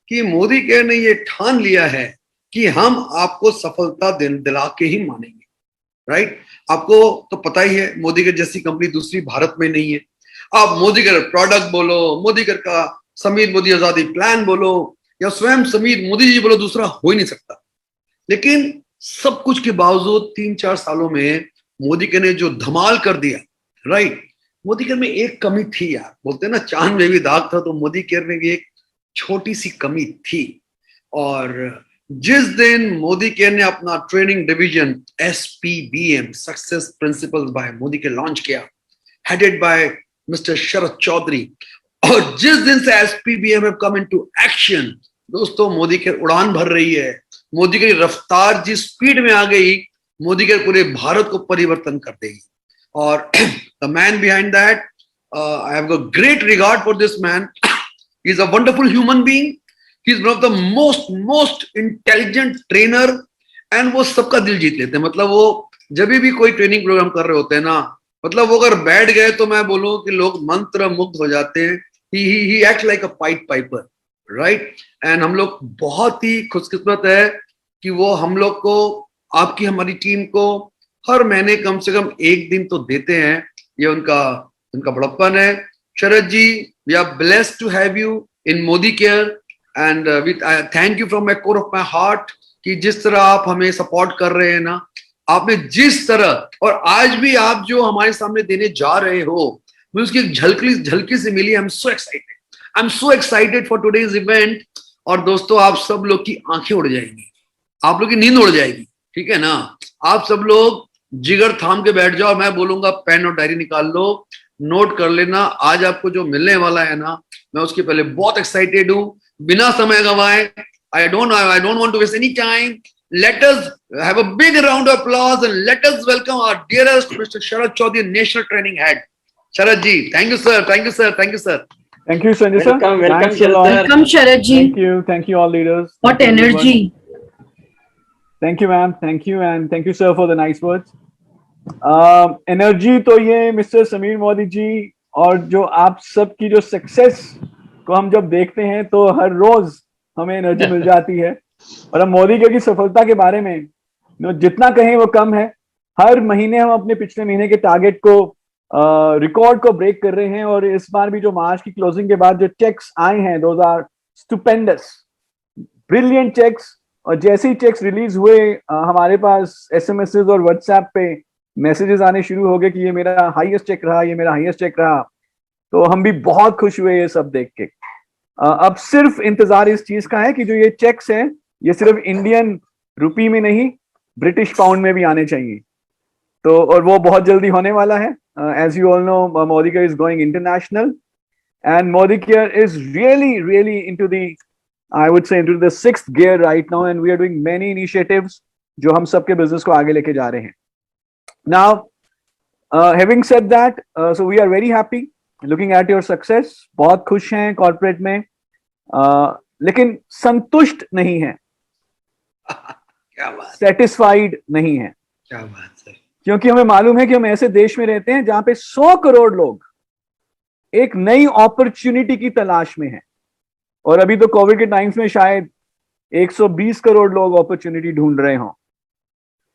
कि मोदी केयर ने ये ठान लिया है कि हम आपको सफलता दिला के ही मानेंगे, राइट। आपको तो पता ही है मोदी केयर जैसी कंपनी दूसरी भारत में नहीं है। आप मोदी केयर प्रोडक्ट बोलो, मोदी केयर का समीर मोदी आजादी प्लान बोलो, या स्वयं समीर मोदी जी बोलो, दूसरा हो ही नहीं सकता। लेकिन सब कुछ के बावजूद 3-4 सालों में मोदी केयर ने जो धमाल कर दिया, राइट। मोदी केयर में एक कमी थी यार, बोलते हैं ना चांद में भी दाग था, तो मोदी केयर में भी एक छोटी सी कमी थी। और जिस दिन मोदी केयर ने अपना training division SPBM success principles by Modicare launch किया, headed by mister Sharad Chaudhary, और जिस दिन से SPBM have come into action, दोस्तों मोदी केयर उड़ान भर रही है। मोदी की रफ्तार जिस स्पीड में आ गई, मोदी केयर पूरे भारत को परिवर्तन कर देगी। और the man behind that, I have got great regard for this man. He is a wonderful human being. He is one of the most intelligent trainer, and वो सबका दिल जीत लेते हैं। मतलब वो जब भी कोई ट्रेनिंग प्रोग्राम कर रहे होते हैं ना, मतलब वो अगर बैठ गए तो मैं बोलूं कि लोग मंत्र मुग्ध हो जाते हैं। He act like a piper, right. And हम लोग बहुत ही खुशकिस्मत है कि वो हम लोग को, आपकी हमारी टीम को हर महीने कम से कम एक दिन तो देते हैं। ये उनका बड़प्पन है। Sharad ji, we are blessed to have you in Modi care, and I thank you from my core of my heart कि जिस तरह आप हमें सपोर्ट कर रहे हैं ना, आपने जिस तरह, और आज भी आप जो हमारे सामने देने जा रहे हो, मुझे उसकी एक झलकी से मिली। I am so excited for today's event. और दोस्तों, आप सब लोग की आंखें उड़ जाएंगी, आप लोग की नींद उड़ जाएगी, ठीक है ना। आप सब लोग जिगर थाम के बैठ जाओ, मैं बोलूंगा पेन और डायरी निकाल लो, नोट कर लेना। आज आपको जो मिलने वाला है ना, मैं उसके पहले बहुत एक्साइटेड हूं। बिना समय गंवाए, I don't want to waste any time. Let us have a big round of applause and let us welcome our dearest Mr. Sharad Chaudhary, National Training Head. Sharad ji, thank you sir, thank you sir, thank you sir. Thank you, Sanjay sir. Welcome Sharad sir. Welcome Sharad ji. Thank you all leaders. What energy. Thank you ma'am, thank you, and thank you sir for the nice words. Energy तो ये mister Sameer Modi ji और जो आप सब की जो success को हम जब देखते हैं तो हर रोज हमें एनर्जी मिल जाती है। और हम मोदी की सफलता के बारे में जितना कहें वो कम है। हर महीने हम अपने पिछले महीने के टारगेट को रिकॉर्ड को ब्रेक कर रहे हैं, और इस बार भी जो मार्च की क्लोजिंग के बाद जो चेक्स आए हैं, those are stupendous, brilliant checks. और जैसे ही चेक्स रिलीज हुए हमारे पास SMS और व्हाट्सएप पे मैसेजेस आने शुरू हो गए कि ये मेरा हाईएस्ट चेक रहा, ये मेरा हाईएस्ट चेक रहा। तो हम भी बहुत खुश हुए ये सब देख के। अब सिर्फ इंतजार इस चीज का है कि जो ये चेक्स हैं ये सिर्फ इंडियन रुपी में नहीं, ब्रिटिश पाउंड में भी आने चाहिए। तो और वो बहुत जल्दी होने वाला है। As you all know, Modicare is going international, and Modicare is really into the, I would say, into the 6th gear right now, and we are doing many initiatives जो हम सबके बिजनेस को आगे लेके जा रहे हैं। Now, having said that, so we are very happy looking at your success. बहुत खुश हैं कॉर्पोरेट में, लेकिन संतुष्ट नहीं है। क्या बात, सेटिस्फाइड नहीं है। क्या बात है। क्योंकि हमें मालूम है कि हम ऐसे देश में रहते हैं जहां पे 100 करोड़ लोग एक नई अपॉर्चुनिटी की तलाश में हैं, और अभी तो कोविड के टाइम्स में शायद 120 करोड़ लोग अपॉर्चुनिटी ढूंढ रहे हों।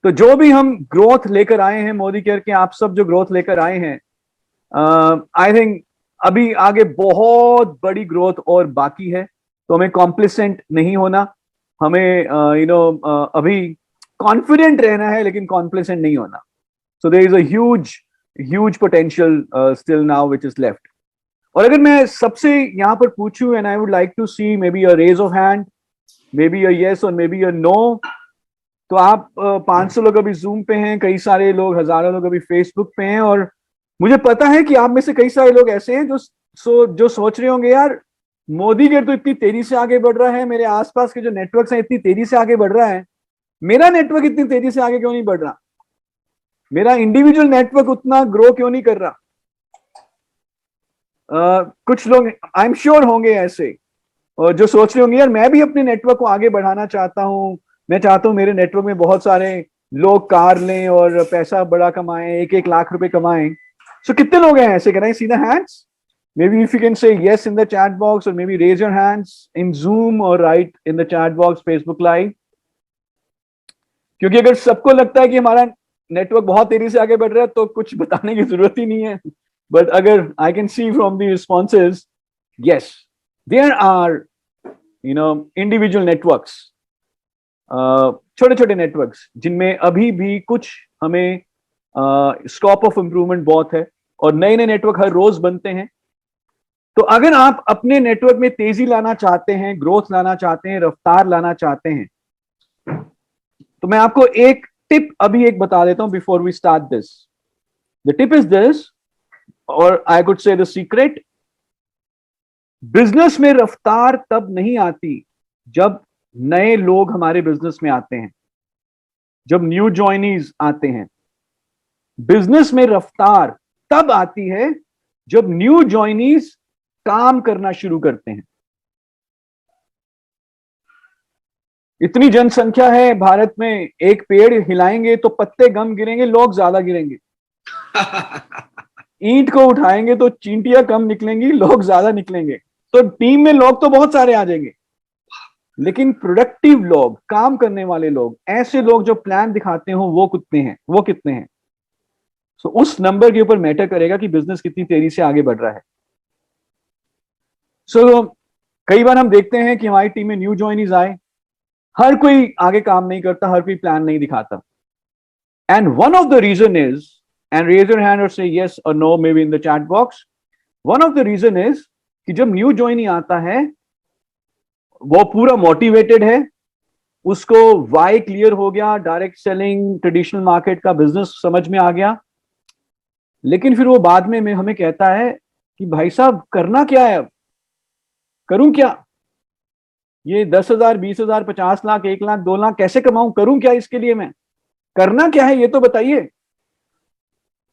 तो जो भी हम ग्रोथ लेकर आए हैं मोदी केयर के, आप सब जो ग्रोथ लेकर आए हैं, आई थिंक अभी आगे बहुत बड़ी ग्रोथ और बाकी है। तो हमें कॉम्प्लिसेंट नहीं होना, हमें अभी कॉन्फिडेंट रहना है, लेकिन कॉम्प्लिसेंट नहीं होना। So there is a huge potential still now which is left. और अगर मैं सबसे यहाँ पर पूछूं, and I would like to see maybe a raise of hand, maybe a yes or maybe a no. तो आप 500 लोग अभी जूम पे हैं, कई सारे लोग, हजारों लोग अभी फेसबुक पे हैं, और मुझे पता है कि आप में से कई सारे लोग ऐसे हैं जो सोच रहे होंगे, यार मोदी केयर तो इतनी तेजी से आगे बढ़ रहा है, मेरे आसपास के जो नेटवर्क्स हैं इतनी तेजी से आगे बढ़ रहा है, मेरा नेटवर्क इतनी तेजी से आगे क्यों नहीं बढ़ रहा, मेरा इंडिविजुअल नेटवर्क उतना ग्रो क्यों नहीं कर रहा। कुछ लोग आई एम श्योर होंगे ऐसे, और जो सोच रहे होंगे, यार मैं भी अपने नेटवर्क को आगे बढ़ाना चाहता हूं, मैं चाहता हूं मेरे नेटवर्क में बहुत सारे लोग कार लें और पैसा बड़ा कमाएं, 1-1 लाख रुपए कमाएं। सो कितने लोग हैं ऐसे, करें सीधा hands. maybe if you can say yes in the chat box, or maybe raise your hands in Zoom or write in the chat box Facebook Live. क्योंकि अगर सबको लगता है कि हमारा नेटवर्क बहुत तेजी से आगे बढ़ रहा है तो कुछ बताने की जरूरत ही नहीं है. बट अगर I can see from the responses, yes there are individual networks, छोटे छोटे नेटवर्क्स जिनमें अभी भी कुछ हमें स्कोप ऑफ इंप्रूवमेंट बहुत है, और नए नए नेटवर्क हर रोज बनते हैं. तो अगर आप अपने नेटवर्क में तेजी लाना चाहते हैं, ग्रोथ लाना चाहते हैं, रफ्तार लाना चाहते हैं, तो मैं आपको एक टिप अभी एक बता देता हूं before we start this. The tip is this, और I could say the secret. Business में रफ्तार तब नहीं आती जब नए लोग हमारे बिजनेस में आते हैं, जब न्यू जॉइनीज आते हैं. बिजनेस में रफ्तार तब आती है जब न्यू जॉइनीज काम करना शुरू करते हैं. इतनी जनसंख्या है भारत में, एक पेड़ हिलाएंगे तो पत्ते कम गिरेंगे, लोग ज्यादा गिरेंगे. ईंट को उठाएंगे तो चींटियां कम निकलेंगी, लोग ज्यादा निकलेंगे. तो टीम में लोग तो बहुत सारे आ जाएंगे, लेकिन प्रोडक्टिव लोग, काम करने वाले लोग, ऐसे लोग जो प्लान दिखाते हो वो कितने हैं. सो उस नंबर के ऊपर मैटर करेगा कि बिजनेस कितनी तेजी से आगे बढ़ रहा है. सो कई बार हम देखते हैं कि हमारी टीम में न्यू जॉइनीज आए, हर कोई आगे काम नहीं करता, हर कोई प्लान नहीं दिखाता. And one of the reason is, and raise your hand or say yes or no maybe in the chat box. One of the reason is कि जब न्यू जॉइनी आता है वो पूरा मोटिवेटेड है, उसको वाई क्लियर हो गया, डायरेक्ट सेलिंग, ट्रेडिशनल मार्केट का बिजनेस समझ में आ गया, लेकिन फिर वो बाद में हमें कहता है कि भाई साहब करना क्या है, अब करूं क्या, ये 10,000, 20,000, 50 लाख, 1 लाख, 2 लाख कैसे कमाऊं, करूं क्या इसके लिए, मैं करना क्या है ये तो बताइए.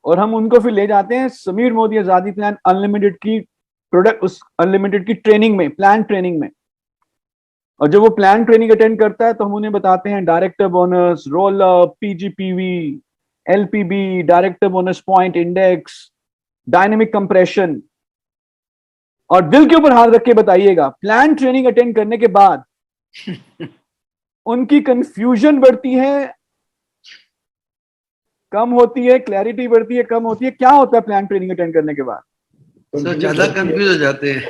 और हम उनको फिर ले जाते हैं समीर मोदी आजादी प्लान अनलिमिटेड की प्रोडक्ट, उस अनलिमिटेड की ट्रेनिंग में, प्लान ट्रेनिंग में. और जब वो प्लान ट्रेनिंग अटेंड करता है तो हम उन्हें बताते हैं director bonus, roll up, PGPV, LPB, director bonus point index, dynamic compression. और दिल के ऊपर हाथ रख के बताइएगा, प्लान ट्रेनिंग अटेंड करने के बाद उनकी कंफ्यूजन बढ़ती है, कम होती है, क्लैरिटी बढ़ती है, कम होती है. क्या होता है प्लान ट्रेनिंग अटेंड करने के बाद? ज्यादा कंफ्यूज हो जाते हैं.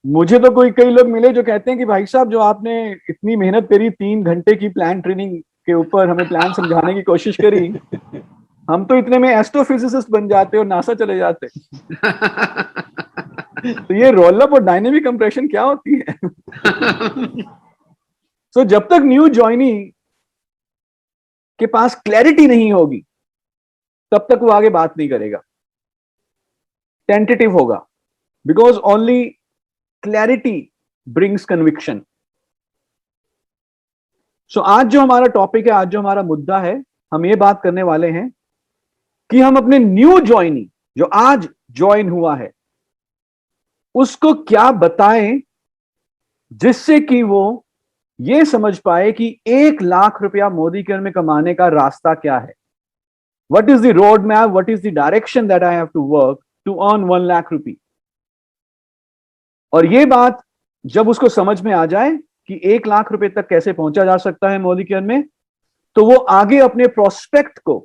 मुझे तो कई लोग मिले जो कहते हैं कि भाई साहब, जो आपने इतनी मेहनत करी, 3 घंटे की प्लान ट्रेनिंग के ऊपर हमें प्लान समझाने की कोशिश करी, हम तो इतने में एस्ट्रोफिजिसिस्ट बन जाते और नासा चले जाते. तो ये रोल अप और डायनेमिक कंप्रेशन क्या होती है? सो जब तक न्यू जॉइनी के पास क्लैरिटी नहीं होगी तब तक वो आगे बात नहीं करेगा, टेंटेटिव होगा, because only clarity brings conviction. So आज जो हमारा टॉपिक है, आज जो हमारा मुद्दा है, हम ये बात करने वाले हैं कि हम अपने न्यू जॉइनी जो आज ज्वाइन हुआ है उसको क्या बताएं जिससे कि वो ये समझ पाए कि 1 लाख रुपया मोदी केयर में कमाने का रास्ता क्या है. What is the road map, what is the direction that I have to work to earn 1 lakh rupee. और ये बात जब उसको समझ में आ जाए कि 1 लाख रुपए तक कैसे पहुंचा जा सकता है मोदी केयर में, तो वो आगे अपने प्रोस्पेक्ट को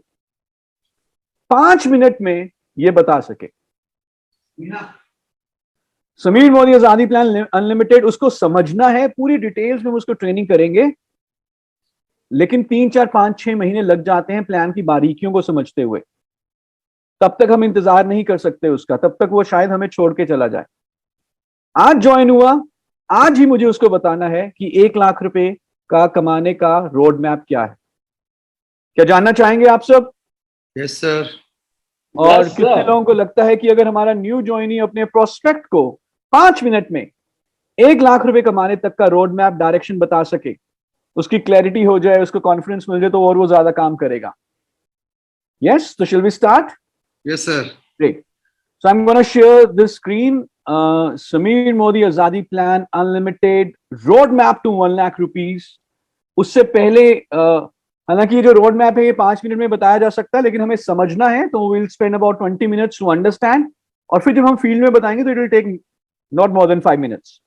5 मिनट में ये बता सके. समीर मोदी आजादी प्लान अनलिमिटेड, उसको समझना है, पूरी डिटेल्स में उसको ट्रेनिंग करेंगे, लेकिन 3, 4, 5, 6 महीने लग जाते हैं प्लान की बारीकियों को समझते हुए. तब तक हम इंतजार नहीं कर सकते उसका, तब तक वो शायद हमें छोड़ के चला जाए. आज ज्वाइन हुआ, आज ही मुझे उसको बताना है कि 1 लाख रुपए का कमाने का रोड मैप क्या है. क्या जानना चाहेंगे आप सब? Yes sir. और कितने लोगों को लगता है कि अगर हमारा न्यू ज्वाइनी अपने प्रोस्पेक्ट को 5 मिनट में 1 लाख रुपए कमाने तक का रोड मैप, डायरेक्शन बता सके, उसकी क्लैरिटी हो जाए, उसको कॉन्फिडेंस मिल जाए, तो और वो ज्यादा काम करेगा. यस, तो shall we start? Yes sir. Great. So I am gonna share this screen. Sameer Modi आजादी plan unlimited road map to 1 lakh rupees. उससे पहले हालांकि ये जो रोड मैप है ये 5 मिनट में बताया जा सकता है, लेकिन हमें समझना है, तो will spend about 20 minutes to understand. और फिर जब हम फील्ड में बताएंगे तो it will take not more than 5 minutes.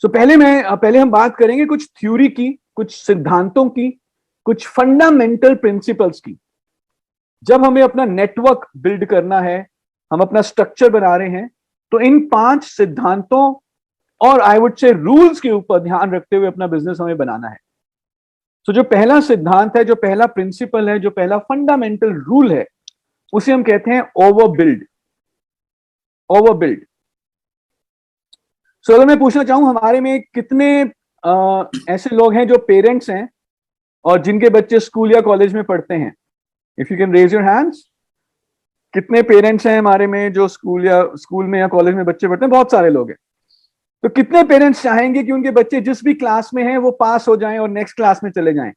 So पहले हम बात करेंगे कुछ थ्योरी की, कुछ सिद्धांतों की, कुछ फंडामेंटल प्रिंसिपल्स की। जब हमें अपना नेटवर्क बिल्ड करना है, हम अपना स्ट्रक्चर बना रहे हैं, तो इन 5 सिद्धांतों और आई वुड से रूल्स के ऊपर ध्यान रखते हुए अपना बिजनेस हमें बनाना है। तो जो पहला सिद्धांत है, जो पहला प्रिंसिपल है, जो पहला फंडामेंटल रूल है, उसे हम कहते हैं ओवरबिल्ड। ओवरबिल्ड। सो अगर मैं पूछना चाहूं, हमारे में कितने ऐसे लोग हैं जो पेरेंट्स हैं और जिनके बच्चे स्कूल या कॉलेज में पढ़ते हैं? If you can raise your hands. कितने पेरेंट्स हैं हमारे में जो स्कूल में या कॉलेज में बच्चे पढ़ते हैं? बहुत सारे लोग हैं। तो कितने पेरेंट्स चाहेंगे कि उनके बच्चे जिस भी क्लास में हैं वो पास हो जाएं और नेक्स्ट क्लास में चले जाएं?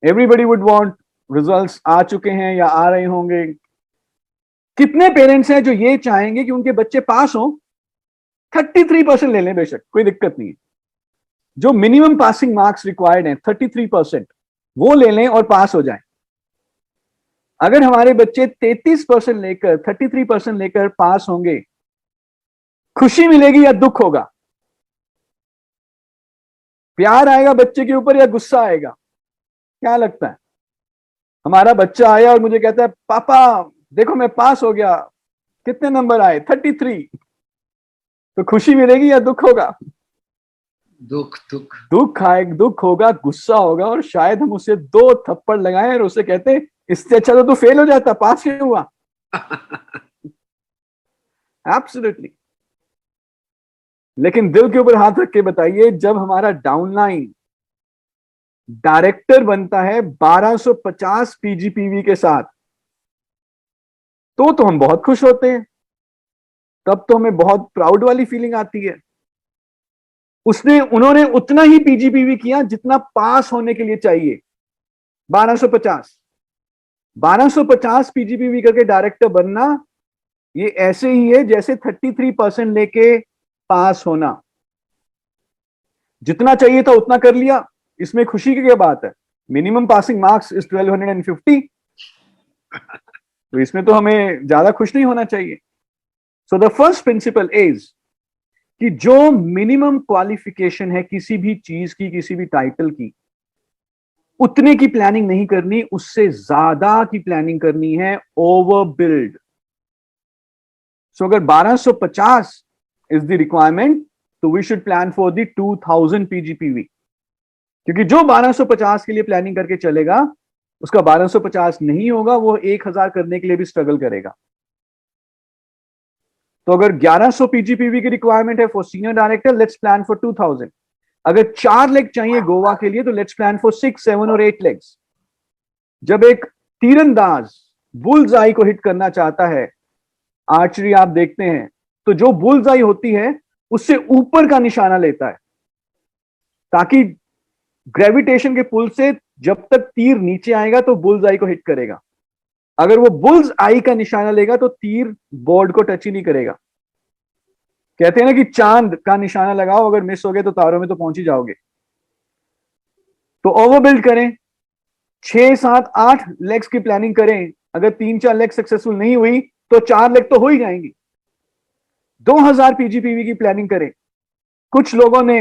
एवरीबडी वुड वांट रिजल्ट्स आ चुके हैं या आ रहे होंगे। कितने पेरेंट्स हैं जो ये चाहेंगे कि उनके बच्चे पास हों? 33% ले लें, बेशक कोई दिक्कत नहीं है। जो मिनिमम पासिंग मार्क्स रिक्वायर्ड हैं 33%, वो ले लें और पास हो जाएं। अगर हमारे बच्चे 33% लेकर 33% लेकर पास होंगे, खुशी मिलेगी या दुख होगा? प्यार आएगा बच्चे के ऊपर या गुस्सा आएगा? क्या लगता है? हमारा बच्चा आया और मुझे कहता है, पापा देखो मैं पास हो गया, कितने नंबर आए? 33। तो खुशी मिलेगी या दुख होगा? दुख दुख दुख होगा, गुस्सा होगा, और शायद हम उसे 2 थप्पड़ लगाएं और उसे कहते, इससे अच्छा तो तू फेल हो जाता, पास क्यों हुआ? एब्सोल्युटली। लेकिन दिल के ऊपर हाथ रख के बताइए, जब हमारा डाउनलाइन डायरेक्टर बनता है 1250 पीजीपीवी के साथ, तो हम बहुत खुश होते हैं। तब तो हमें बहुत प्राउड वाली फीलिंग आती है। उन्होंने उतना ही पीजीपीवी किया जितना पास होने के लिए चाहिए। 1250 पीजीपीवी करके डायरेक्टर बनना, ये ऐसे ही है जैसे 33% लेके पास होना। जितना चाहिए था उतना कर लिया, इसमें खुशी की क्या बात है? Minimum passing marks is 1250। तो इसमें तो हमें ज्यादा खुश नहीं होना चाहिए। So the first principle is कि जो मिनिमम क्वालिफिकेशन है किसी भी चीज की, किसी भी टाइटल की, उतने की प्लानिंग नहीं करनी, उससे ज्यादा की प्लानिंग करनी है। ओवरबिल्ड। सो अगर 1250 इज द रिक्वायरमेंट, तो we should plan for the 2000 PGPV. क्योंकि जो 1250 के लिए प्लानिंग करके चलेगा, उसका 1250 नहीं होगा, वो 1000 करने के लिए भी स्ट्रगल करेगा। तो अगर 1100 पीजीपीवी की रिक्वायरमेंट है for senior director, let's plan for 2000। अगर 4 लेग चाहिए गोवा के लिए, तो लेट्स प्लान फॉर 6, 7 और 8 लेग्स। जब एक तीरंदाज बुल्स आई को हिट करना चाहता है, आर्चरी आप देखते हैं, तो जो बुल्स आई होती है उससे ऊपर का निशाना लेता है, ताकि ग्रेविटेशन के पुल से जब तक तीर नीचे आएगा तो बुल्स आई को हिट करेगा। अगर वो बुल्स आई का निशाना लेगा तो तीर बोर्ड को टच ही नहीं करेगा। कहते हैं ना कि चांद का निशाना लगाओ, अगर मिस हो गए तो तारों में तो पहुंच ही जाओगे। तो ओवरबिल्ड करें, 6, 7, 8 लेग्स की प्लानिंग करें। अगर 3-4 लेग सक्सेसफुल नहीं हुई तो 4 लेग तो हो ही जाएंगी। 2000 पीजीपीवी की प्लानिंग करें। कुछ लोगों ने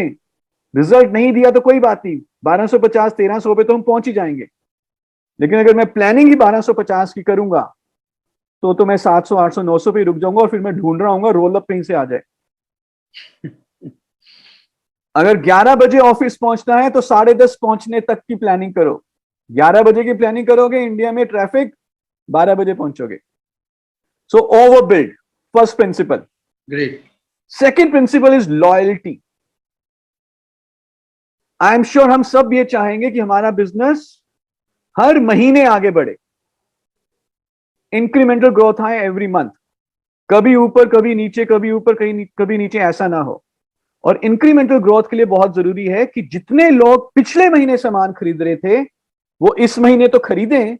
रिजल्ट नहीं दिया तो कोई बात नहीं, 1250, 1300 पे तो हम पहुंच ही जाएंगे। लेकिन अगर मैं प्लानिंग ही 1250 की करूंगा, तो मैं 700, 800, 900 पे रुक जाऊंगा और फिर मैं ढूंढ रहा हूंगा रोल अप कहीं से आ जाए। अगर 11 बजे ऑफिस पहुंचना है तो 10:30 पहुंचने तक की प्लानिंग करो। 11 बजे की प्लानिंग करोगे, इंडिया में ट्रैफिक, 12 बजे पहुंचोगे। So overbuild, first principle. Great. Second principle is loyalty. I am sure हम सब ये चाहेंगे कि हमारा बिजनेस हर महीने आगे बढ़े, इंक्रीमेंटल ग्रोथ आए एवरी मंथ, कभी ऊपर कभी नीचे, कभी ऊपर कभी नीचे, ऐसा ना हो। और इंक्रीमेंटल ग्रोथ के लिए बहुत जरूरी है कि जितने लोग पिछले महीने सामान खरीद रहे थे वो इस महीने तो खरीदें,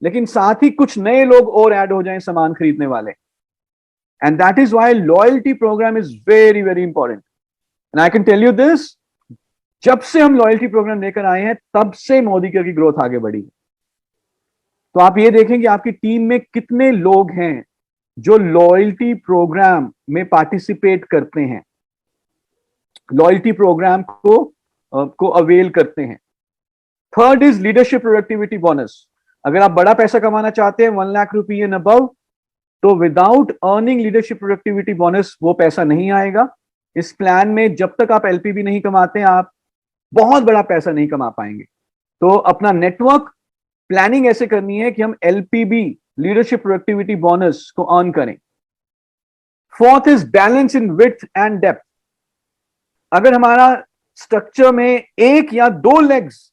लेकिन साथ ही कुछ नए लोग और ऐड हो जाएं सामान खरीदने वाले। And that is why loyalty program is very very important. And I can tell you this, जब से हम लॉयल्टी प्रोग्राम लेकर आए हैं तब से मोदी केयर की ग्रोथ आगे बढ़ी। तो आप ये देखें कि आपकी टीम में कितने लोग हैं जो लॉयल्टी प्रोग्राम में पार्टिसिपेट करते हैं, लॉयल्टी प्रोग्राम को अवेल करते हैं। Third is leadership productivity bonus. अगर आप बड़ा पैसा कमाना चाहते हैं 1 लाख रुपए एंड अबव, तो without earning leadership productivity bonus वो पैसा नहीं आएगा। इस प्लान में जब तक आप एलपीबी नहीं कमाते आप बहुत बड़ा पैसा नहीं कमा पाएंगे। तो अपना नेटवर्क प्लानिंग ऐसे करनी है कि हम एलपीबी लीडरशिप प्रोडक्टिविटी बोनस को अर्न करें। Fourth is balance in width and depth. अगर हमारा स्ट्रक्चर में एक या दो लेग्स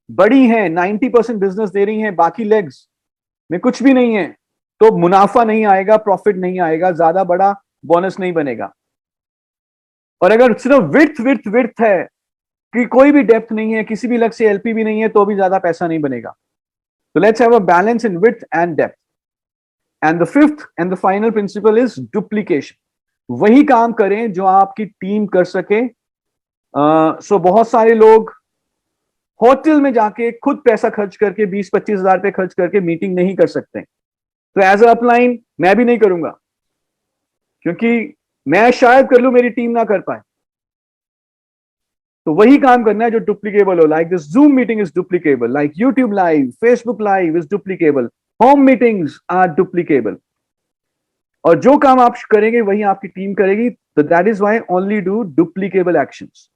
बड़ी हैं, 90% बिजनेस दे रही हैं, बाकी लेग्स में कुछ भी नहीं है, तो मुनाफा नहीं आएगा, प्रॉफिट नहीं आएगा, ज्यादा बड़ा बोनस नहीं बनेगा। और अगर सिर्फ विड्थ है कि कोई भी डेप्थ नहीं है, किसी भी लक्ष्य से एलपीबी नहीं है, तो भी ज्यादा पैसा नहीं बनेगा। तो let's have a balance in width and depth. And the fifth and the final principle is duplication. वही काम करें जो आपकी टीम कर सके। सो बहुत सारे लोग होटल में जाके खुद पैसा खर्च करके 20-25 हजार रुपए खर्च करके मीटिंग नहीं कर सकते। तो एज अ अपलाइन मैं भी नहीं करूंगा, क्योंकि मैं शायद कर लूं, मेरी टीम ना कर पाए। तो वही काम करना है जो डुप्लीकेबल हो। Like this Zoom meeting is duplicable, like YouTube live, Facebook live is duplicable, home meetings are duplicable. और जो काम आप करेंगे वही आपकी टीम करेगी। तो that is why only do duplicable actions.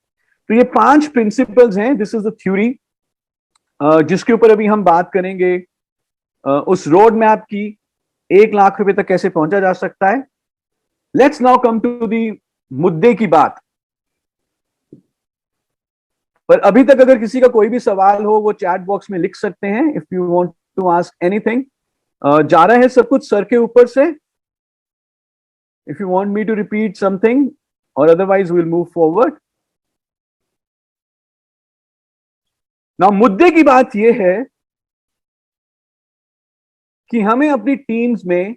तो ये 5 प्रिंसिपल्स हैं। दिस इज द थ्योरी जिसके ऊपर अभी हम बात करेंगे। उस रोड मैप की 1 लाख रुपए तक कैसे पहुंचा जा सकता है। Let's now come to the मुद्दे की बात। पर अभी तक अगर किसी का कोई भी सवाल हो वो चैट बॉक्स में लिख सकते हैं। If you want to ask anything. जा रहा है सब कुछ सर के ऊपर से। If you want me to repeat something or otherwise will move forward. ना मुद्दे की बात यह है कि हमें अपनी टीम्स में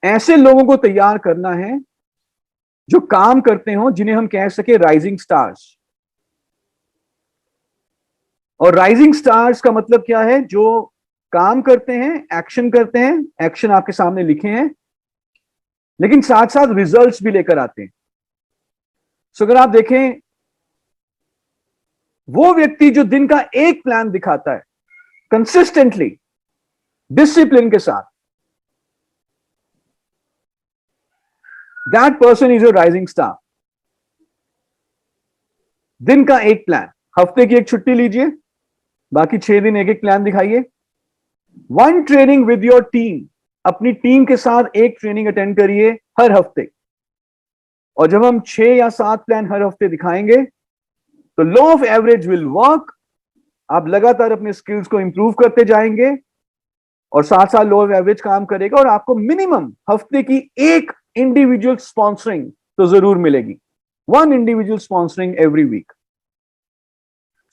ऐसे लोगों को तैयार करना है जो काम करते हो, जिन्हें हम कह सके राइजिंग स्टार्स। और राइजिंग स्टार्स का मतलब क्या है? जो काम करते हैं, एक्शन करते हैं, एक्शन आपके सामने लिखे हैं, लेकिन साथ साथ रिजल्ट्स भी लेकर आते हैं। सो अगर आप देखें, वो व्यक्ति जो दिन का एक प्लान दिखाता है कंसिस्टेंटली, डिसिप्लिन के साथ, that person is a rising star. दिन का एक प्लान, हफ्ते की एक छुट्टी लीजिए, बाकी 6 दिन एक एक प्लान दिखाइए। 1 ट्रेनिंग विद योर टीम, अपनी टीम के साथ एक ट्रेनिंग अटेंड करिए हर हफ्ते। और जब हम 6 या 7 प्लान हर हफ्ते दिखाएंगे तो law of average will work. आप लगातार अपने स्किल्स को इंप्रूव करते जाएंगे और साथ साथ लॉ ऑफ एवरेज काम करेगा और आपको मिनिमम हफ्ते की एक इंडिविजुअल स्पॉन्सरिंग तो जरूर मिलेगी। 1 इंडिविजुअल स्पॉन्सरिंग एवरी वीक।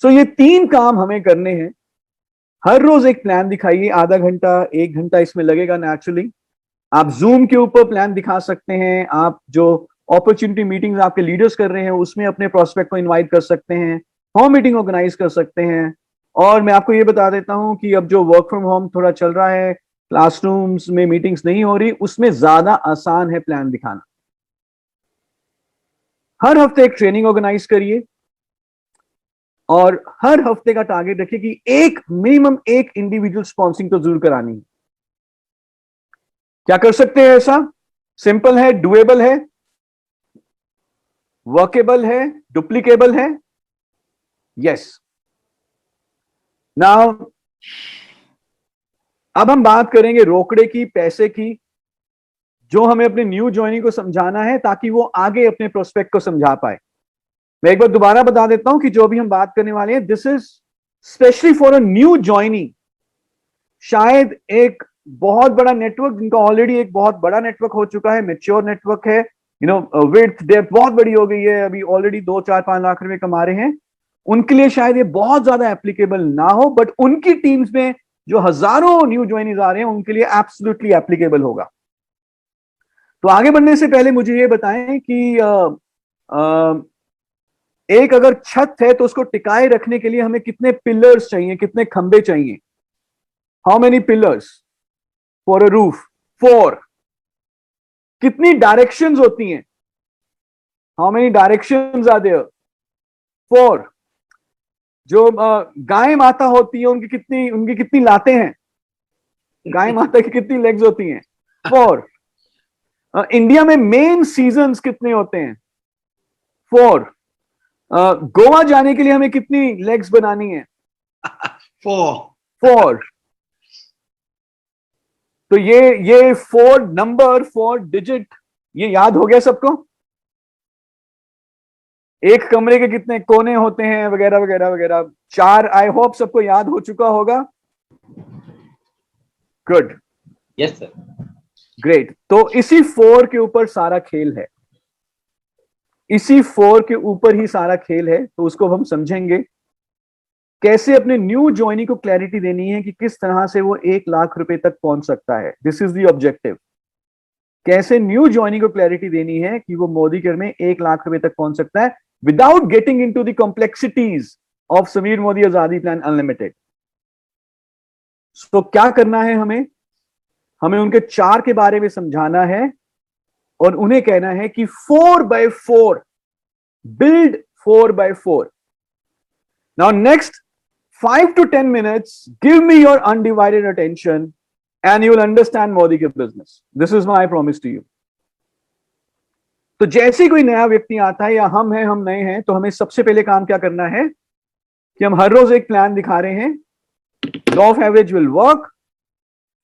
सो ये 3 काम हमें करने हैं। हर रोज एक प्लान दिखाइए, आधा घंटा 1 घंटा इसमें लगेगा नेचुरली। आप जूम के ऊपर प्लान दिखा सकते हैं। आप जो अपॉर्चुनिटी मीटिंग्स आपके लीडर्स कर रहे हैं उसमें अपने प्रोस्पेक्ट को इनवाइट कर सकते हैं, होम मीटिंग ऑर्गेनाइज कर सकते हैं। और मैं आपको ये बता देता हूं कि अब जो वर्क फ्रॉम होम थोड़ा चल रहा है, क्लासरूम्स में मीटिंग्स नहीं हो रही, उसमें ज्यादा आसान है प्लान दिखाना। हर हफ्ते एक ट्रेनिंग ऑर्गेनाइज करिए और हर हफ्ते का टारगेट रखिए कि एक मिनिमम एक इंडिविजुअल स्पॉन्सरिंग तो जरूर करानी है। क्या कर सकते हैं ऐसा? सिंपल है, डुएबल है, वर्केबल है, डुप्लीकेबल है। यस। नाउ अब हम बात करेंगे रोकड़े की, पैसे की, जो हमें अपने न्यू ज्वाइनिंग को समझाना है ताकि वो आगे अपने प्रोस्पेक्ट को समझा पाए। मैं एक बार दोबारा बता देता हूं कि जो भी हम बात करने वाले हैं, this is specially for a new joining. शायद एक बहुत बड़ा नेटवर्क, जिनका ऑलरेडी एक बहुत बड़ा नेटवर्क हो चुका है, मैच्योर नेटवर्क है, विड्थ डेप्थ बहुत बड़ी हो गई है, अभी ऑलरेडी 2-4-5 लाख रुपए कमा रहे हैं, उनके लिए शायद ये बहुत ज्यादा एप्लीकेबल ना हो, बट उनकी टीम्स में जो हजारों न्यू ज्वाइनीज आ रहे हैं उनके लिए एब्सोल्युटली एप्लीकेबल होगा। तो आगे बढ़ने से पहले मुझे ये बताएं कि एक अगर छत है तो उसको टिकाए रखने के लिए हमें कितने पिलर्स चाहिए, कितने खंबे चाहिए? How many pillars for a roof? 4। कितनी डायरेक्शंस होती हैं? How many directions are there? 4. जो गाय माता होती है उनकी कितनी लातें हैं? गाय माता की कितनी लेग्स होती हैं? 4. इंडिया में मेन सीजन्स कितने होते हैं? 4. गोवा जाने के लिए हमें कितनी लेग्स बनानी है? 4. तो ये 4 नंबर, 4 डिजिट, ये याद हो गया सबको? एक कमरे के कितने कोने होते हैं वगैरह वगैरह वगैरह। 4 आई होप सबको याद हो चुका होगा। गुड। Yes sir. ग्रेट। तो इसी 4 के ऊपर सारा खेल है, इसी 4 के ऊपर ही सारा खेल है। तो उसको हम समझेंगे कैसे अपने न्यू ज्वाइनी को क्लैरिटी देनी है कि किस तरह से वो 1 लाख रुपए तक पहुंच सकता है। This is the objective. कैसे न्यू ज्वाइनी को क्लैरिटी देनी है कि वो मोदी केयर में 1 लाख रुपए तक पहुंच सकता है without getting into the complexities of Sameer Modi आजादी प्लान अनलिमिटेड। तो क्या करना है? हमें उनके 4 के बारे में समझाना है और उन्हें कहना है कि 4x4, build 4x4. Now next 5 to 10 minutes, give me your undivided attention and you will understand Modi के business. This is my promise to you. तो जैसे कोई नया व्यक्ति आता है या हम नए हैं, तो हमें सबसे पहले काम क्या करना है कि हम हर रोज एक प्लान दिखा रहे हैं। Law of average will work.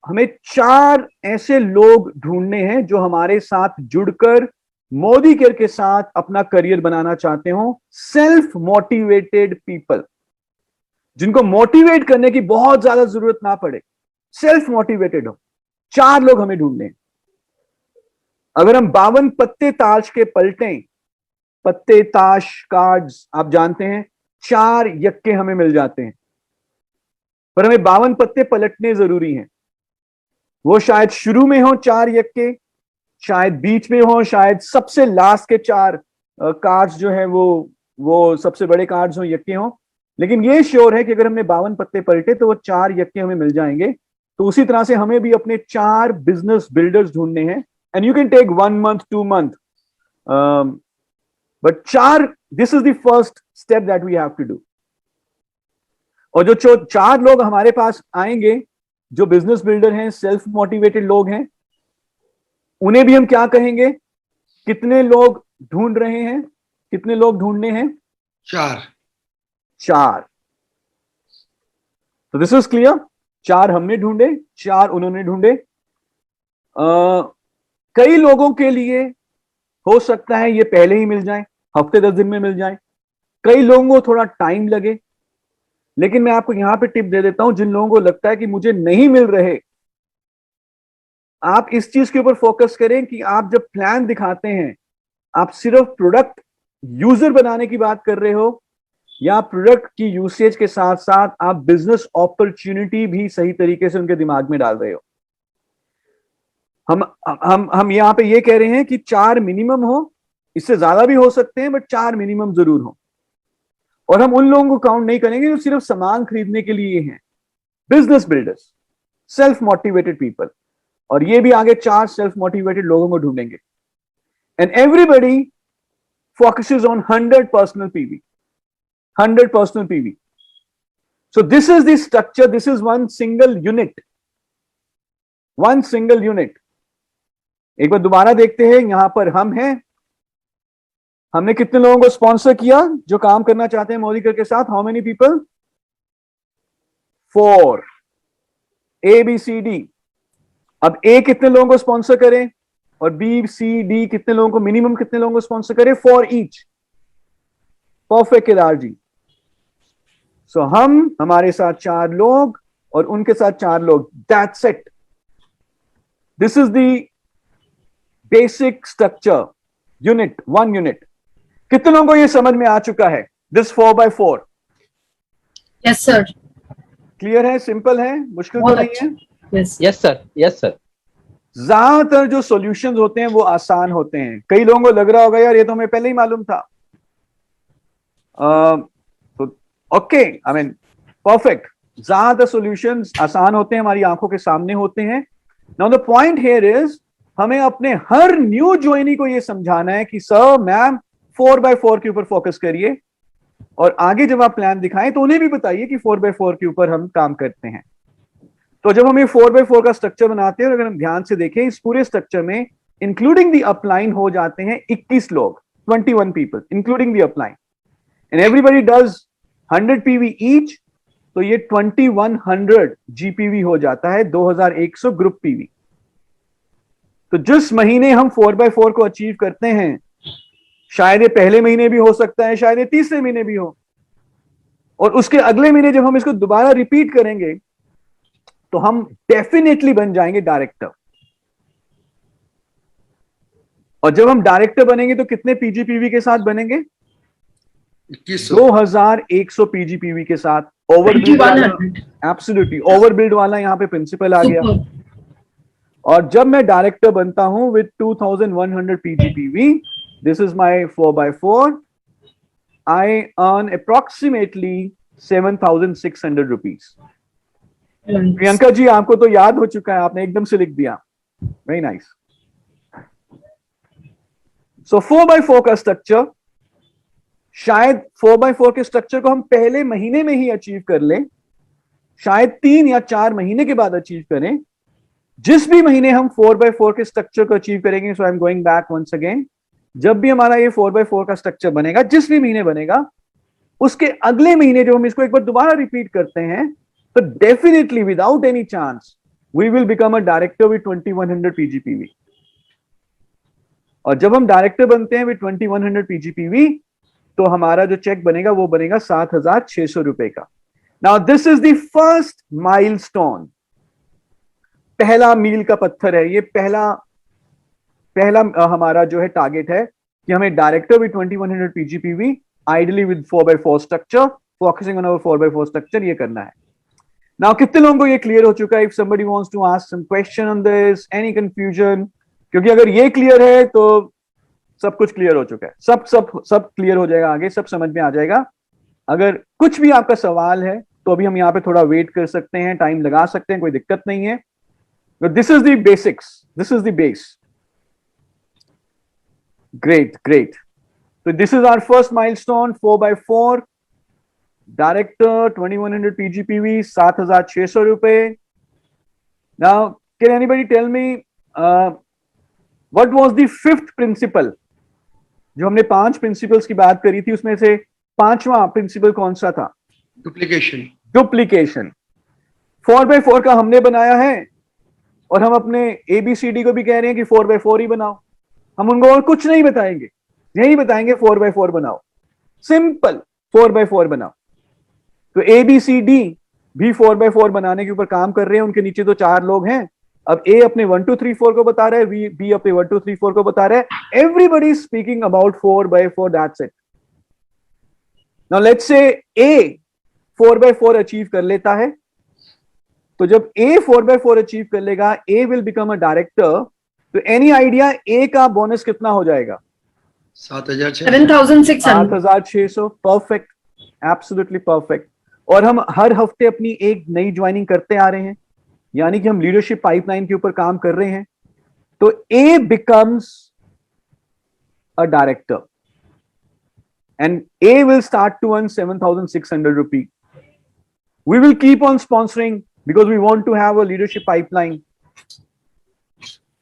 हमें 4 ऐसे लोग ढूंढने हैं जो हमारे साथ जुड़कर मोदी केयर के साथ अपना करियर बनाना चाहते हो। सेल्फ मोटिवेटेड पीपल, जिनको मोटिवेट करने की बहुत ज्यादा जरूरत ना पड़े, सेल्फ मोटिवेटेड हो। 4 लोग हमें ढूंढने हैं। अगर हम 52 पत्ते ताश के पलटें, पत्ते ताश कार्ड्स आप जानते हैं, 4 यक्के हमें मिल जाते हैं, पर हमें 52 पत्ते पलटने जरूरी हैं। वो शायद शुरू में हो 4 यक्के, शायद बीच में हो, शायद सबसे लास्ट के 4 कार्ड्स जो है वो सबसे बड़े कार्ड्स हो, यक्के हो। लेकिन ये श्योर है कि अगर हमने 52 पत्ते पलटे तो वो 4 यक्के हमें मिल जाएंगे। तो उसी तरह से हमें भी अपने 4 बिजनेस बिल्डर्स ढूंढने हैं। And you can take 1 month, 2 month, but 4, this is the first step that we have to do. और जो 4 लोग हमारे पास आएंगे, जो बिजनेस बिल्डर हैं, सेल्फ मोटिवेटेड लोग हैं, उन्हें भी हम क्या कहेंगे? कितने लोग ढूंढ रहे हैं? कितने लोग ढूंढने हैं? 4। तो दिस इज क्लियर। 4 हमने ढूंढे, 4 उन्होंने ढूंढे। कई लोगों के लिए हो सकता है ये पहले ही मिल जाए, हफ्ते 10 दिन में मिल जाए। कई लोगों को थोड़ा टाइम लगे। लेकिन मैं आपको यहां पे टिप दे देता हूं, जिन लोगों को लगता है कि मुझे नहीं मिल रहे, आप इस चीज के ऊपर फोकस करें कि आप जब प्लान दिखाते हैं, आप सिर्फ प्रोडक्ट यूजर बनाने की बात कर रहे हो या प्रोडक्ट की यूसेज के साथ साथ आप बिजनेस अपॉर्चुनिटी भी सही तरीके से उनके दिमाग में डाल रहे हो। हम यहां पे ये कह रहे हैं कि 4 मिनिमम हो, इससे ज्यादा भी हो सकते हैं, बट 4 मिनिमम जरूर हो। और हम उन लोगों को काउंट नहीं करेंगे जो सिर्फ सामान खरीदने के लिए हैं। Business builders, self motivated people. और ये भी आगे 4 सेल्फ मोटिवेटेड लोगों को ढूंढेंगे। And everybody focuses on 100 personal PV, 100 personal PV. So this is the structure, this is one single unit, one single unit. एक बार दोबारा देखते हैं। यहां पर हम हैं, हमने कितने लोगों को स्पॉन्सर किया जो काम करना चाहते हैं मोदी केयर के साथ? How many people? 4। ABCD। अब A कितने लोगों को स्पॉन्सर करें और BCD कितने लोगों को, मिनिमम कितने लोगों को स्पॉन्सर करें? 4 ईच। परफेक्ट केदार जी। सो हमारे साथ 4 लोग और उनके साथ 4 लोग। That's it. This is the basic structure. Unit, 1 unit. कितने लोगों को ये समझ में आ चुका है? This 4x4। Yes sir. Clear है? सिंपल है? मुश्किल तो नहीं है? Yes sir. Yes sir. ज्यादातर जो सॉल्यूशंस होते हैं वो आसान होते हैं। कई लोगों को लग रहा होगा यार ये तो हमें पहले ही मालूम था। तो ओके, आई मीन परफेक्ट। ज्यादातर सॉल्यूशंस आसान होते हैं, हमारी आंखों के सामने होते हैं। Now the point here is हमें अपने हर न्यू ज्वाइनी को ये समझाना है कि सर मैम 4x4 के ऊपर फोकस करिए, और आगे जब आप प्लान दिखाएं तो उन्हें भी बताइए कि 4x4 के ऊपर हम काम करते हैं। तो जब हम ये 4x4 का स्ट्रक्चर बनाते हैं, और अगर हम ध्यान से देखें इस पूरे स्ट्रक्चर में इंक्लूडिंग द अपलाइन हो जाते हैं 21 लोग, 21 people including the upline, and everybody does 100 PV each, तो ये 2100 जीपीवी हो जाता है, 2100 ग्रुप पीवी। तो जिस महीने हम 4x4 को अचीव करते हैं, शायद ये पहले महीने भी हो सकता है, शायद ये तीसरे महीने भी हो, और उसके अगले महीने जब हम इसको दोबारा रिपीट करेंगे तो हम डेफिनेटली बन जाएंगे डायरेक्टर। और जब हम डायरेक्टर बनेंगे तो कितने पीजीपीवी के साथ बनेंगे? 2100 पीजीपीवी के साथ। ओवरबिल्ड वाला, एब्सोल्युटली ओवरबिल्ड वाला यहां पे प्रिंसिपल आ गया। और जब मैं डायरेक्टर बनता हूं with 2100 PGPV, this is my 4x4, I earn approximately 7600 rupees. Priyanka ji, आपको तो याद हो चुका है, आपने एकदम से लिख दिया, वेरी नाइस। सो 4x4 का स्ट्रक्चर, शायद 4x4 के स्ट्रक्चर को हम पहले महीने में ही अचीव कर लें, शायद 3 या 4 महीने के बाद अचीव करें। जिस भी महीने हम 4x4 के स्ट्रक्चर को अचीव करेंगे, so I am going back once again, जब भी हमारा ये 4x4 का स्ट्रक्चर बनेगा, जिस भी महीने बनेगा, उसके अगले महीने जब हम इसको एक बार दोबारा रिपीट करते हैं, तो definitely without any chance we will become a director with 2100 PGPV. और जब हम डायरेक्टर बनते हैं विद 2100 पीजीपीवी, तो हमारा जो चेक बनेगा वो बनेगा 7600 रुपए का। Now this is the first milestone, पहला मील का पत्थर है ये, पहला हमारा जो है टारगेट है कि हमें director with 2100 PGPV, ideally with 4x4 structure, focusing on our 4x4 structure, ये करना है। नाउ कितने लोगों को ये क्लियर हो चुका है? If somebody wants to ask some question on this, any confusion? क्योंकि अगर ये क्लियर है तो सब कुछ क्लियर हो चुका है, सब क्लियर हो जाएगा, आगे सब समझ में आ जाएगा। अगर कुछ भी आपका सवाल है तो अभी हम यहाँ पे थोड़ा वेट कर सकते हैं, टाइम लगा सकते हैं, कोई दिक्कत नहीं है। This is the basics, this is the base. Great great. तो this is our first milestone, 4x4 director, 2100 PGPV, 7600 रुपए। Now can anybody tell me what was the fifth principle? जो हमने 5 प्रिंसिपल्स की बात करी थी, उसमें से 5वां प्रिंसिपल कौन सा था? डुप्लीकेशन। डुप्लीकेशन। 4x4 का हमने बनाया है, और हम अपने ABCD को भी कह रहे हैं कि 4x4 ही बनाओ। हम उनको और कुछ नहीं बताएंगे, यही बताएंगे 4x4 बनाओ, सिंपल 4x4 बनाओ। तो ABCD भी 4x4 बनाने के ऊपर काम कर रहे हैं, उनके नीचे तो 4 लोग हैं। अब A अपने 1 2 3 4 को बता रहा है, B अपने 1 2 3 4 को बता रहा है। Everybody speaking about 4x4, that's it. Now let's say A 4x4 achieve कर लेता है, तो जब A 4x4 अचीव कर लेगा, A will become a director. तो एनी आइडिया A का बोनस कितना हो जाएगा? 7600। Perfect, absolutely perfect. और हम हर हफ्ते अपनी एक नई ज्वाइनिंग करते आ रहे हैं, यानी कि हम लीडरशिप पाइपलाइन के ऊपर काम कर रहे हैं। तो A becomes a director and A will start to earn 7600 rupees. We will keep on sponsoring because we want to have a leadership pipeline.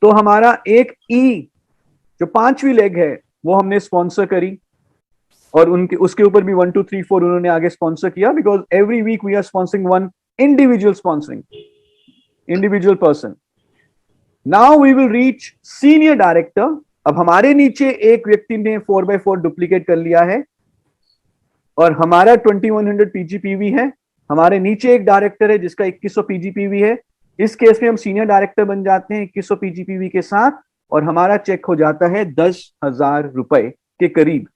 तो हमारा एक E जो 5वीं लेग है वो हमने स्पॉन्सर करी, और उनके उसके ऊपर भी 1 2 3 4 उन्होंने आगे स्पॉन्सर किया, because every week we are sponsoring one individual sponsoring, individual person. Now we will reach senior director. अब हमारे नीचे एक व्यक्ति ने 4x4 डुप्लीकेट कर लिया है, और हमारा 2100 पीजीपीवी है। हमारे नीचे एक डायरेक्टर है जिसका 2100 पीजीपीवी है। इस केस में हम सीनियर डायरेक्टर बन जाते हैं 2100 पीजीपीवी के साथ, और हमारा चेक हो जाता है 10,000 रुपए के करीब,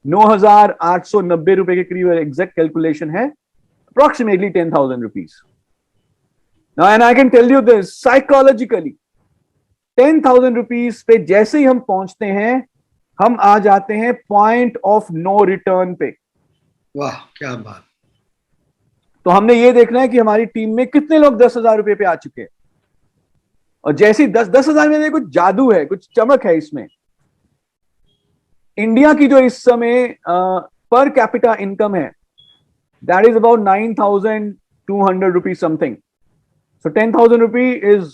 9,890 रुपए के करीब। एग्जैक्ट कैलकुलेशन है approximately 10,000 rupees. Now, and I can tell you this, psychologically 10,000 rupees पे जैसे ही हम पहुंचते हैं, हम आ जाते हैं पॉइंट ऑफ नो रिटर्न पे। वाह क्या बात। तो हमने ये देखना है कि हमारी टीम में कितने लोग 10,000 रुपए पे आ चुके हैं। और जैसी 10,000 में कुछ जादू है, कुछ चमक है इसमें। इंडिया की जो इस समय पर कैपिटा इनकम है, that is about 9,200 rupees something. So 10,000 rupee is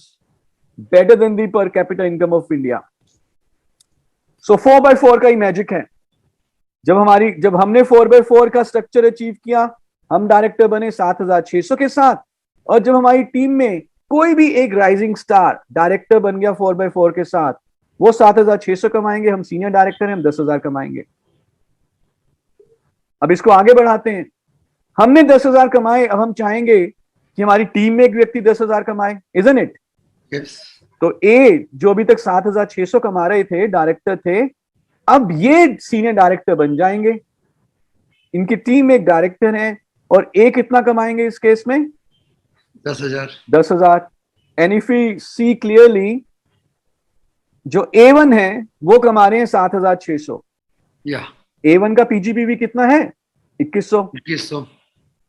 better than the per capita income of India. So 4x4 का ही मैजिक है। जब हमने 4x4 का स्ट्रक्चर अचीव किया, हम डायरेक्टर बने 7,600 के साथ, और जब हमारी टीम में कोई भी एक राइजिंग स्टार डायरेक्टर बन गया 4x4 के साथ, वो 7,600 कमाएंगे, हम सीनियर डायरेक्टर हैं, हम 10,000 कमाएंगे। अब इसको आगे बढ़ाते हैं। हमने 10,000 कमाए, अब हम चाहेंगे कि हमारी टीम में एक व्यक्ति 10,000 कमाए, इजंट इट? Yes. तो ए जो अभी तक 7,600 कमा रहे थे, डायरेक्टर थे, अब ये सीनियर डायरेक्टर बन जाएंगे। इनकी टीम में एक डायरेक्टर है, और ए कितना कमाएंगे इस केस में? 10,000। 10,000। And if we see clearly, जो A1 है वो कमा रहे हैं 7,600। या A1 का पीजीपीवी कितना है? 2,100। 2,100।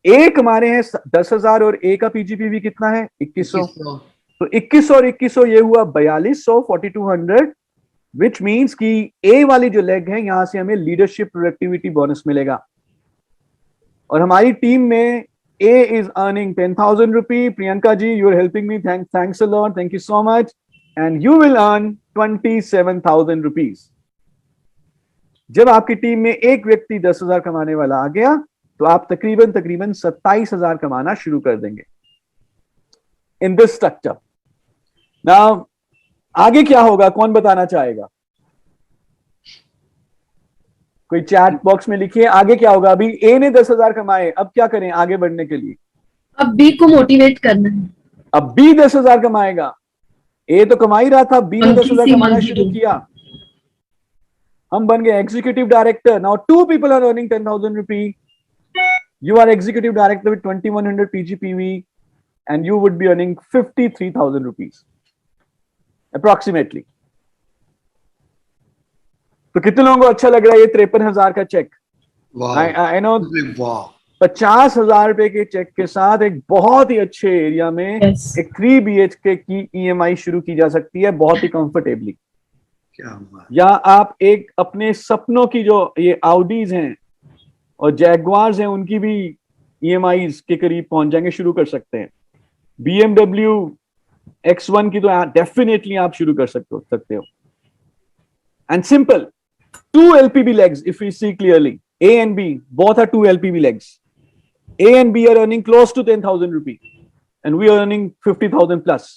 ए कमा रहे हैं 10,000 और ए का पीजीपीवी कितना है? 2,100। 2,100। तो 2,100 और 2,100 ये हुआ 4,200, 4,200, विच मीन्स कि ए वाली जो लेग है, यहां से हमें लीडरशिप प्रोडक्टिविटी बोनस मिलेगा। और हमारी टीम में A is earning 10,000 rupee. Priyanka ji, you are helping me, thanks a lot, thank you so much. And you will earn 27,000 rupees. जब आपकी टीम में एक व्यक्ति 10,000 कमाने वाला आ गया, तो आप तकरीबन 27,000 कमाना शुरू कर देंगे इन दिस स्ट्रक्चर। नाउ आगे क्या होगा, कौन बताना चाहेगा? कोई चैट बॉक्स में लिखिए, आगे क्या होगा। अभी ए ने 10,000 कमाए, अब क्या करें आगे बढ़ने के लिए? अब बी को मोटिवेट करना है। अब बी 10,000 कमाएगा। ए तो कमा ही रहा था, बी ने 10,000 कमाना शुरू किया, हम बन गए executive director. Now 2 people are earning 10,000 rupee. You are executive director with 2,100 PGPV and you would be earning 53,000 rupees approximately. तो कितने लोगों को अच्छा लग रहा है ये 53,000 का चेक? आई नो 50,000 रुपए के चेक के साथ एक बहुत ही अच्छे एरिया में एक 3 BHK की EMI शुरू की जा सकती है बहुत ही कंफर्टेबली। या आप एक अपने सपनों की जो ये आउडीज हैं और जैगवार्स हैं, उनकी भी EMIs के करीब पहुंच जाएंगे, शुरू कर सकते हैं। BMW X1 की तो डेफिनेटली आप शुरू कर सकते हो। And simple, 2 LPB legs if we see clearly, A and B both are 2 LPB legs. A and B are earning close to 10,000 rupees and we are earning 50,000 plus.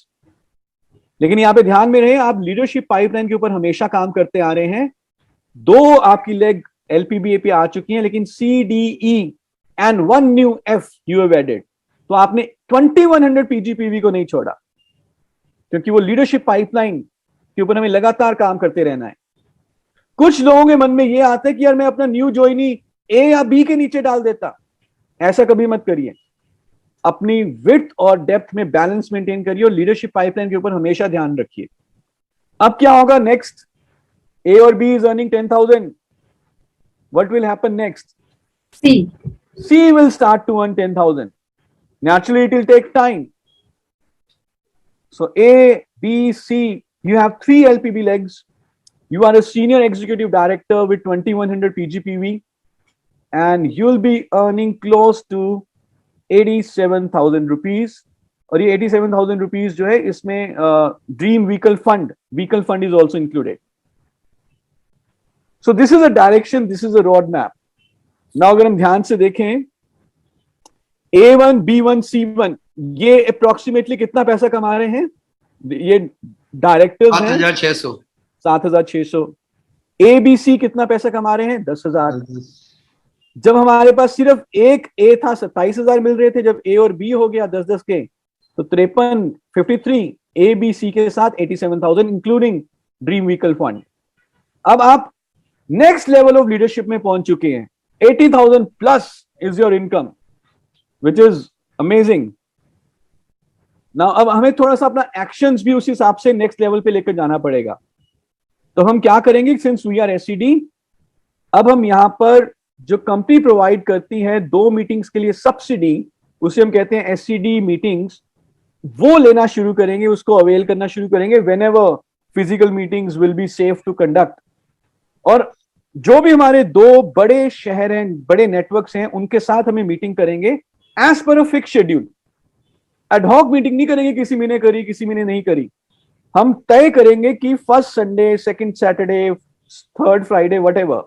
लेकिन यहाँ पे ध्यान में रहे, आप लीडरशिप पाइपलाइन के ऊपर हमेशा काम करते आ रहे हैं। 2 आपकी लेग LPB पे आ चुकी हैं, लेकिन C, D, E and 1 new F you have added. तो आपने 2,100 PGPV को नहीं छोड़ा, क्योंकि वो लीडरशिप पाइपलाइन के ऊपर हमें लगातार काम करते रहना है। कुछ लोगों के मन में ये आता है कि यार मैं अपना न्यू ज्वाइनी ए या बी के नीचे डाल देता। ऐसा कभी मत करिए। अपनी विड्थ और डेप्थ में बैलेंस मेंटेन करिए और लीडरशिप पाइपलाइन के ऊपर हमेशा ध्यान रखिए। अब क्या होगा नेक्स्ट? ए और B is earning 10,000. What will happen next? C. C will start to earn 10,000. Naturally, it will take time. So A, B, C, you have 3 LPB legs. You are a senior executive director with 2,100 PGPV and you'll be earning close to 87,000 rupees. और ये 87,000 rupees जो है, इसमें dream vehicle fund is also included. So this is a direction, this is a road map. Now अगर हम ध्यान से देखें, A1, B1, C1 ये अप्रोक्सीमेटली कितना पैसा कमा रहे हैं? ये डायरेक्टर्स हैं 7,600। 7,600। ABC कितना पैसा कमा रहे हैं? 10,000। जब हमारे पास सिर्फ एक A था 27,000 मिल रहे थे, जब A और B हो गया 10-10 के, तो 53 ABC के साथ 87,000 इंक्लूडिंग ड्रीम व्हीकल फंड। अब आप नेक्स्ट लेवल ऑफ लीडरशिप में पहुंच चुके हैं। 80,000 plus is your income, which is amazing. Now अब हमें थोड़ा सा अपना एक्शंस भी उस हिसाब से नेक्स्ट लेवल पे लेकर जाना पड़ेगा। तो हम क्या करेंगे, सिंस वी आर एससीडी, अब हम यहां पर जो कंपनी प्रोवाइड करती है 2 मीटिंग्स के लिए सब्सिडी, उसे हम कहते हैं एससीडी मीटिंग्स। वो लेना शुरू करेंगे, उसको अवेल करना शुरू करेंगे whenever physical meetings will be safe to conduct. और जो भी हमारे दो बड़े शहर हैं, बड़े नेटवर्क्स हैं, उनके साथ हमें मीटिंग करेंगे as per a fix schedule. Ad hoc meeting नहीं करेंगे, किसी महीने करी किसी महीने नहीं करी। हम तय करेंगे कि first Sunday, second Saturday, third Friday, whatever,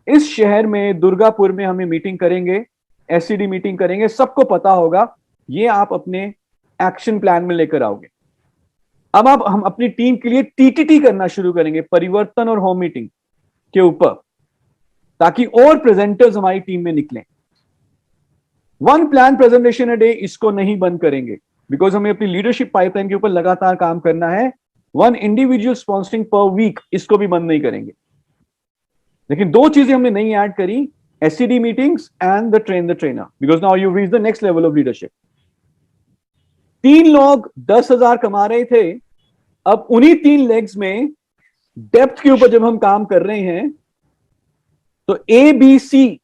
इस शहर में दुर्गापुर में हमें मीटिंग करेंगे, एससीडी मीटिंग करेंगे। सबको पता होगा, ये आप अपने एक्शन प्लान में लेकर आओगे। अब आप हम अपनी टीम के लिए टीटीटी करना शुरू करेंगे, परिवर्तन और होम मीटिंग के ऊपर, ताकि और प्रेजेंटर्स हमारी टीम में निकलें। One plan presentation a day, इसको नहीं बंद करेंगे, बिकॉज हमें अपनी लीडरशिप पाइपलाइन के ऊपर लगातार काम करना है। One individual sponsoring per week, इसको भी बंद नहीं करेंगे। लेकिन दो चीजें हमने नहीं ऐड करी, SCD meetings and the trainer, because now you reach the next level of leadership. 3 लोग 10,000 कमा रहे थे, अब उन्हीं 3 लेग्स में डेप्थ के ऊपर जब हम काम कर रहे हैं, तो ए बी सी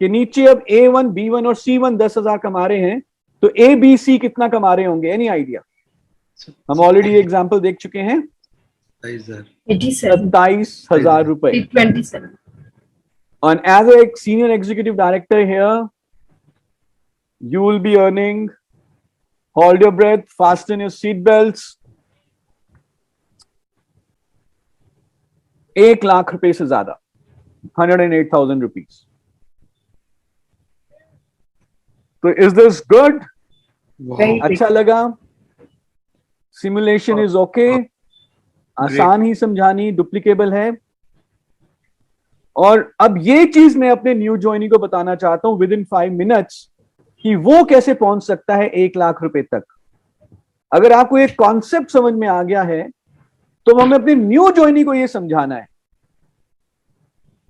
के नीचे अब A1, B1 और C1 10,000 कमा रहे हैं, तो ए बी सी कितना कमा रहे होंगे? Any idea? हम ऑलरेडी एग्जाम्पल देख चुके हैं, 27,000 रुपए। 27. And as a senior executive director here, you will be earning, hold your breath, fasten your seat belts, 1 lakh रुपए से ज्यादा, 108,000 rupees. तो इज दिस गुड? Very अच्छा लगा? सिमुलेशन इज ओके, आसान ही समझानी, डुप्लीकेबल है। और अब ये चीज मैं अपने न्यू ज्वाइनी को बताना चाहता हूं विद इन 5 मिनट्स, कि वो कैसे पहुंच सकता है 1 लाख रुपए तक। अगर आपको एक कॉन्सेप्ट समझ में आ गया है, तो हमें अपने न्यू ज्वाइनी को ये समझाना है।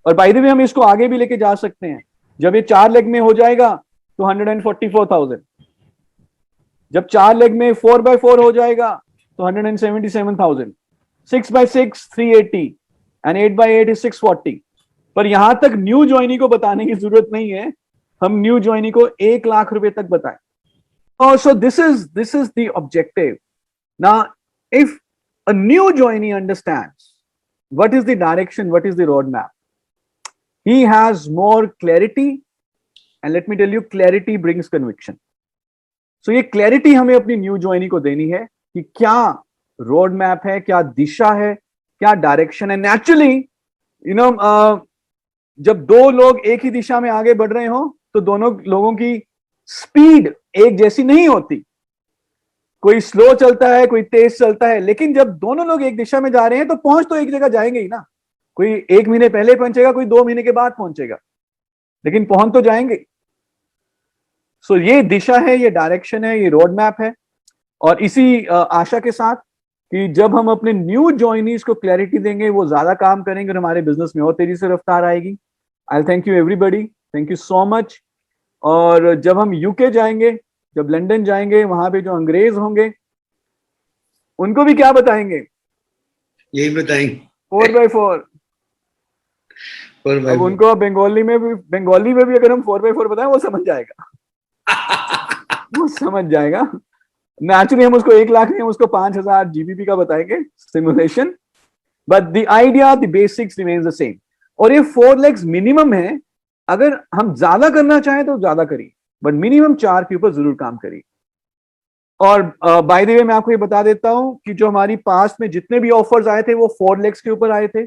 और बाय द वे हम इसको आगे भी लेके जा सकते हैं। जब ये 4 लेग में हो जाएगा तो 144,000, जब 4 लेग में 4x4 हो जाएगा तो 177,000, 6x6 380 एंड 8x8 is 640। पर यहां तक न्यू ज्वाइनी को बताने की जरूरत नहीं है, हम न्यू ज्वाइनी को 1 लाख रुपए तक बताएं। So this is the objective. Now, if a new joinee understands what is the direction, what is the roadmap, he has more clarity, and let me tell you, clarity brings conviction. So ये clarity हमें अपनी new joinee को देनी है कि क्या road map है, क्या दिशा है, क्या डायरेक्शन है। नेचुरली जब 2 लोग एक ही दिशा में आगे बढ़ रहे हो, तो दोनों लोगों की स्पीड एक जैसी नहीं होती। कोई स्लो चलता है, कोई तेज चलता है, लेकिन जब दोनों लोग एक दिशा में जा रहे हैं तो पहुंच तो एक जगह जाएंगे ही ना। कोई 1 महीने पहले पहुंचेगा, कोई 2 महीने के बाद पहुंचेगा, लेकिन पहुंच तो जाएंगे। सो ये दिशा है, ये डायरेक्शन है, ये रोड मैप है। और इसी आशा के साथ कि जब हम अपने न्यू ज्वाइनीज को क्लैरिटी देंगे, वो ज्यादा काम करेंगे और हमारे बिजनेस में और तेजी से रफ्तार आएगी। आई thank you everybody, thank you so much. और जब हम यूके जाएंगे, जब लंदन जाएंगे, वहां पे जो अंग्रेज होंगे उनको भी क्या बताएंगे? यही बताएंगे 4x4। अब उनको बंगाली में भी अगर हम 4x4 बताएं, वो समझ जाएगा। वो समझ जाएगा। नेचुरली हम उसको 1 लाख नहीं, हम उसको 5,000 जीबीपी का बताएंगे simulation, but the idea, the basics remains the same. और ये 4 लेग्स मिनिमम है। अगर हम ज्यादा करना चाहें तो ज्यादा करिए, बट मिनिमम 4 के ऊपर जरूर काम करिए। और बाय द वे मैं आपको ये बता देता हूं कि जो हमारी पास्ट में जितने भी ऑफर्स आए थे वो 4 लेग्स के ऊपर आए थे।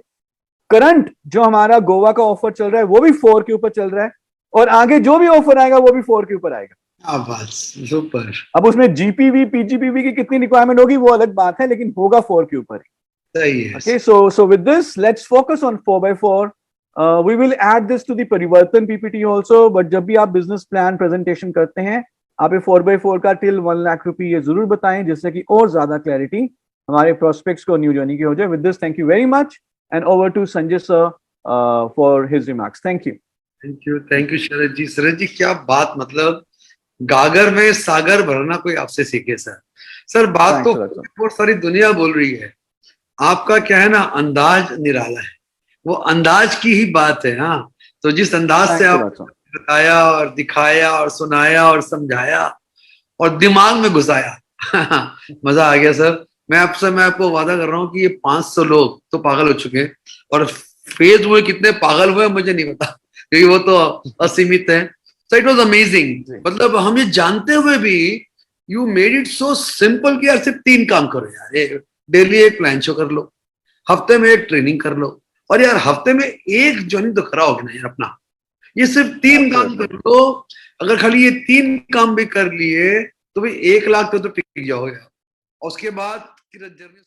करंट जो हमारा गोवा का ऑफर चल रहा है वो भी 4 के ऊपर चल रहा है, और आगे जो भी ऑफर आएगा वो भी 4 के ऊपर आएगा। सुपर। अब उसमें जीपीवी पीजीपीवी की कितनी रिक्वायरमेंट होगी वो अलग बात है, लेकिन होगा 4 के ऊपर ही। सही है। Okay, so with this, let's focus on 4x4. We will add this to the परिवर्तन PPT also, but जब भी आप बिजनेस प्लान प्रेजेंटेशन करते हैं, आप ये 4x4 का टिल 1 लाख रुपए ये जरूर बताएं, जिससे कि और ज्यादा क्लैरिटी हमारे प्रोस्पेक्ट्स को न्यू जर्नी की हो जाए। With this, thank you very much, and over to Sanjay sir for his remarks. Thank you Sharad ji. Sharad ji क्या बात, मतलब गागर में सागर भरना कोई आपसे सीखे सर। सर बात तो बहुत सारी दुनिया बोल रही है, आपका क्या है ना, अंदाज निराला है। वो अंदाज की ही बात है। हाँ, तो जिस अंदाज से आप बताया और दिखाया और सुनाया और समझाया, और दिमाग में घुसाया। मजा आ गया सर। मैं आपको वादा कर रहा हूँ कि ये 500 लोग तो पागल हो चुके हैं, और फेज में कितने पागल हुए मुझे नहीं पता, क्योंकि वो तो असीमित है। So it was amazing. मतलब हम ये जानते हुए भी you made it so simple कि यार सिर्फ 3 काम करो यार। डेली एक प्लान शो कर लो, हफ्ते में एक ट्रेनिंग कर लो, और यार हफ्ते में एक ज्वाइनिंग तो कराओगे ना यार अपना। ये सिर्फ 3 काम कर लो। अगर खाली ये 3 काम भी कर लिए तो भाई 1 लाख तो टिक जाओगे। और उसके बाद जर्नी